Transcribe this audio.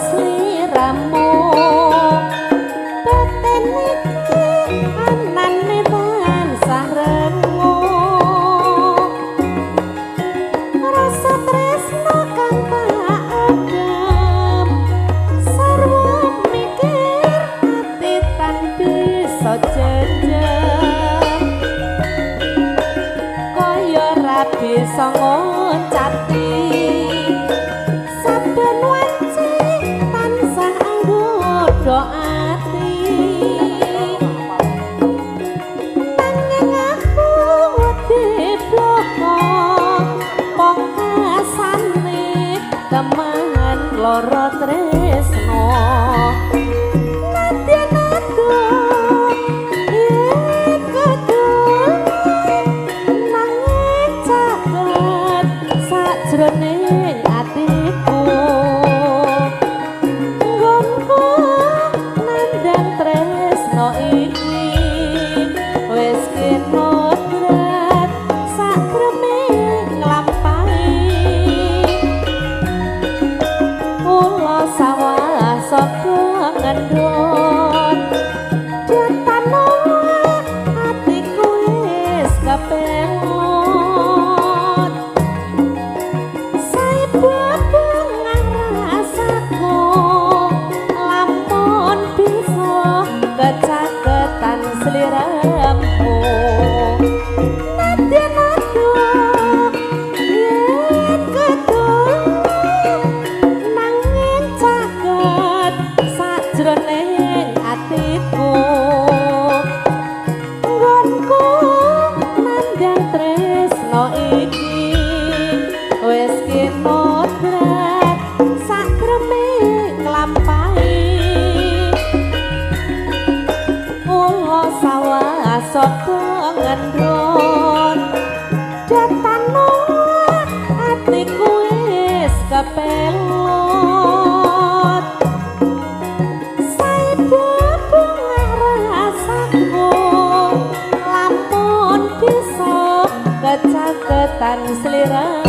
sliramu batin iki anane tansah rengu rasa tresno kang tak adem sarwa mikir ati tan bisa jejeg kaya ra bisa ngoncati saben wanci tansah anggodo ati nanging aku wedi bloko pungkasane teman lara tresno nadyan aku yen kedulungan nanging caket sajroning atiku nggonku nandang tresno iki wis kinodrat sakreme nglampahi ula sawah saka ngendhot datano atiku wis kapelot saibabungan rasaku lampun bisa kecaketan sliramu nadyan aduh yen kedulungan nanging caket sajroning atiku nggonku nandang tresno iki wis kinodrat sakreme nglampahi ula sawah saka ngendhot datano atiku wis kapelot saibabungan rasaku lampun bisa kecaketan sliramu